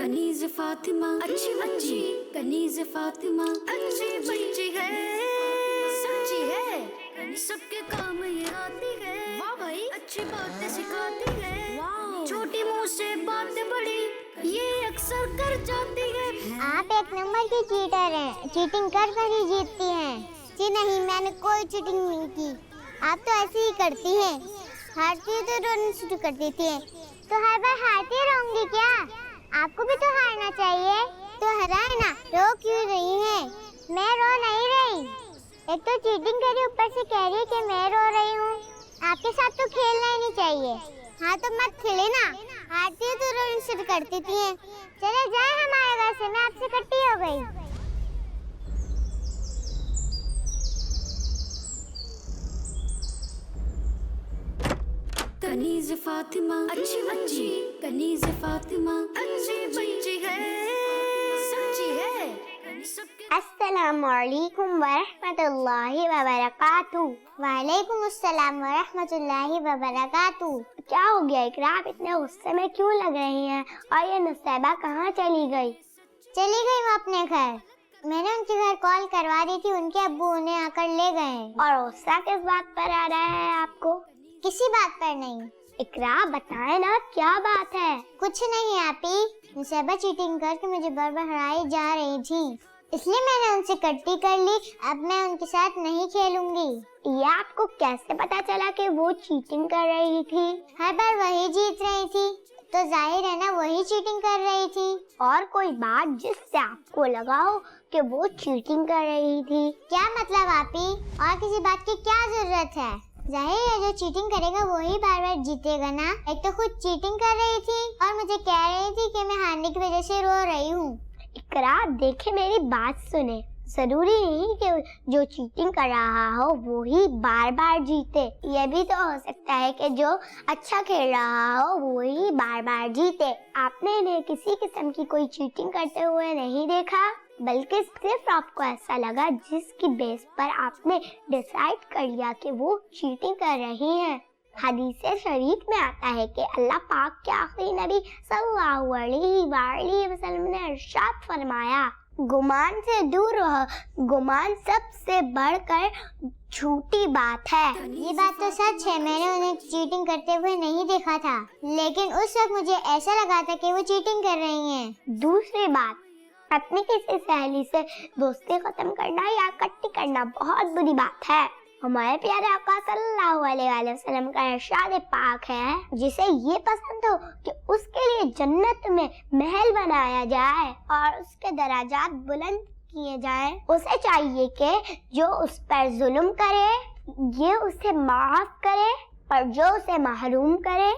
کنیز فاطمہ اچھی بچی، کنیز فاطمہ اچھی بچی ہے، سچی ہے، سب کے کام یہ آتی ہے، واہ بھائی اچھی باتیں سکھاتی ہے، چھوٹی منہ سے باتیں بڑی یہ اکثر کر جاتی ہے۔ آپ ایک نمبر کی چیٹر ہیں، چیٹنگ کر کر ہی جیتتی ہیں۔ جی نہیں، میں نے کوئی چیٹنگ نہیں کی، آپ تو ایسے ہی کرتی ہیں، ہارتی ہے تو رونا شروع کر دیتی ہیں، تو ہر بار ہارتی رہوں گی کیا؟ آپ کو بھی تو ہارنا چاہیے، تو ہرائے نا، رو کیوں رہی ہیں؟ میں رو نہیں رہی، ایک تو چیٹنگ کری اوپر سے کہہ رہی کہ میں رو رہی ہوں، آپ کے ساتھ تو کھیلنا ہی نہیں چاہیے۔ ہاں تو مت کھیلے نا، ہارتی ہے تو رونا شروع کر دیتی ہیں۔ چلے جائیں ہمارے گھر سے، میں آپ سے کٹی ہو گئی۔ کنیز فاطمہ اچھی بچی، کنیز فاطمہ اچھی بچی ہے، سچی ہے، سب کے السلام علیکم ورحمۃ اللہ وبرکاتہ۔ وعلیکم السلام ورحمۃ اللہ وبرکاتہ۔ کیا ہو گیا اقراء، آپ اتنے غصے میں کیوں لگ رہی ہیں؟ اور یہ نصیبہ کہاں چلی گئی؟ چلی گئی وہ اپنے گھر، میں نے ان کے گھر کال کروا دی تھی، ان کے ابو انہیں آ کر لے گئے۔ اور غصہ کس بات پر آ رہا ہے آپ کو؟ کسی بات پر نہیں۔ اقراء بتائیں نا کیا بات ہے؟ کچھ نہیں آپی، نصیبہ چیٹنگ کر کے مجھے بار بار ہرائی جا رہی تھی، اس لیے میں نے ان سے کٹی کر لی، اب میں ان کے ساتھ نہیں کھیلوں گی۔ یہ آپ کو کیسے پتا چلا کہ وہ چیٹنگ کر رہی تھی؟ ہر بار وہی جیت رہی تھی، تو ظاہر ہے نا وہی چیٹنگ کر رہی تھی۔ اور کوئی بات جس سے آپ کو لگا ہو کہ وہ چیٹنگ کر رہی تھی؟ کیا مطلب آپی، اور کسی بات کی کیا ضرورت ہے؟ ظاہر ہے جو چیٹنگ کرے گا وہی بار بار جیتے گا نا۔ ایک تو خود چیٹنگ کر رہی تھی اور مجھے کہہ رہی تھی کہ میں ہارنے کی وجہ سے رو رہی ہوں۔ اقراء دیکھیں میری بات سنیں، ضروری نہیں کہ جو چیٹنگ کر رہا ہو وہی بار بار جیتے، یہ بھی تو ہو سکتا ہے کہ جو اچھا کھیل رہا ہو وہی بار بار جیتے۔ آپ نے انہیں کسی قسم کی کوئی چیٹنگ کرتے ہوئے نہیں دیکھا، بلکہ صرف آپ کو ایسا لگا جس کی بیس پر آپ نے ڈیسائیڈ کر لیا کہ وہ چیٹنگ کر رہی ہیں۔ حدیث شریف میں آتا ہے کہ اللہ پاک کے آخری نبی صلی اللہ علیہ وآلہ وسلم نے ارشاد فرمایا، گمان سے دور رہو، گمان سب سے بڑھ کر جھوٹی بات ہے۔ یہ بات تو سچ ہے، میں نے انہیں چیٹنگ کرتے ہوئے نہیں دیکھا تھا، لیکن اس وقت مجھے ایسا لگا تھا کہ وہ چیٹنگ کر رہی ہیں۔ دوسری بات، اپنی کسی سہیلی سے دوستی ختم کرنا یا کٹی کرنا بہت بری بات ہے۔ ہمارے پیارے آقا صلی اللہ علیہ وآلہ وسلم کا ارشاد پاک ہے، جسے یہ پسند ہو کہ اس کے لیے جنت میں محل بنایا جائے اور اس کے درجات بلند کیے جائیں، اسے چاہیے کہ جو اس پر ظلم کرے یہ اسے معاف کرے، اور جو اسے محروم کرے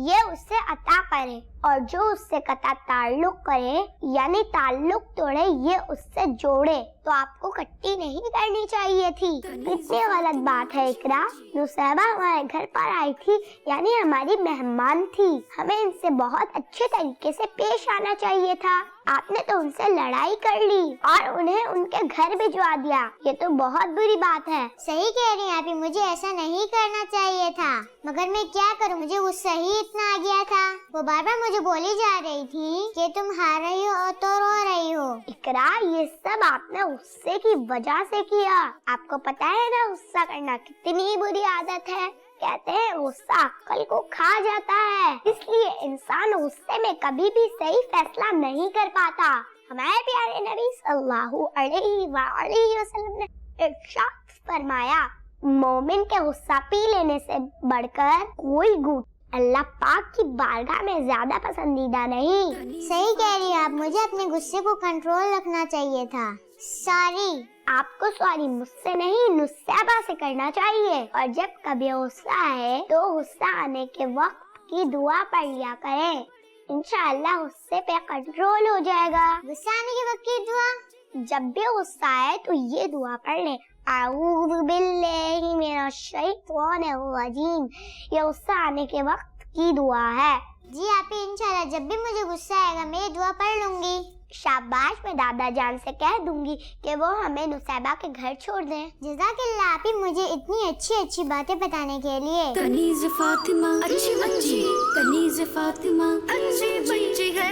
یہ اسے عطا کرے، اور جو اس سے قطع تعلق کرے یعنی تعلق توڑے یہ اس سے جوڑے۔ تو آپ کو کٹی نہیں کرنی چاہیے تھی۔ کتنی غلط بات ہے اقراء، نصیبہ ہمارے گھر پر آئی تھی یعنی ہماری مہمان تھی، ہمیں ان سے بہت اچھے طریقے سے پیش آنا چاہیے تھا۔ آپ نے تو ان سے لڑائی کر لی اور انہیں ان کے گھر بھجوا دیا، یہ تو بہت بری بات ہے۔ صحیح کہہ رہی ہیں آپ، مجھے ایسا نہیں کرنا چاہیے تھا، مگر میں کیا کروں، مجھے غصہ ہی اتنا آ گیا تھا۔ وہ بار بار مجھے بولی جا رہی تھی کہ تم ہار رہی ہو تو رو رہی ہو۔ اقراء یہ سب آپ نے غصے کی وجہ سے کیا، آپ کو پتا ہے نا غصہ کرنا کتنی بری عادت ہے، کہتے ہیں غصہ عقل کو کھا جاتا ہے، اس لیے انسان غصے میں کبھی بھی صحیح فیصلہ نہیں کر پاتا۔ ہمارے پیارے نبی صلی اللہ علیہ وآلہ وسلم نے ارشاد فرمایا، مومن کے غصہ پی لینے سے بڑھ کر کوئی گھوٹ اللہ پاک کی بارگاہ میں زیادہ پسندیدہ نہیں۔ صحیح کہہ رہی ہیں آپ، مجھے اپنے غصے کو کنٹرول رکھنا چاہیے تھا۔ سوری۔ آپ کو سوری مجھ سے نہیں نصیبہ سے کرنا چاہیے، اور جب کبھی غصہ آئے تو غصہ آنے کے وقت کی دعا پڑھ لیا کریں، انشاءاللہ غصے پہ کنٹرول ہو جائے گا۔ غصہ آنے کے وقت کی دعا؟ جب بھی غصہ آئے تو یہ دعا پڑھ لیں، اعوذ باللہ من الشیطان الرجیم، یہ غصہ آنے کے وقت کی دعا ہے۔ جی آپ انشاءاللہ جب بھی مجھے غصہ آئے گا میں یہ دعا پڑھ لوں گی۔ شاباش، میں دادا جان سے کہہ دوں گی کہ وہ ہمیں نصیبہ کے گھر چھوڑ دیں۔ جزاک اللہ آپ مجھے اتنی اچھی اچھی باتیں بتانے کے لیے۔ کنیز فاطمہ اچھی بچی، کنیز فاطمہ اچھی بچی ہے،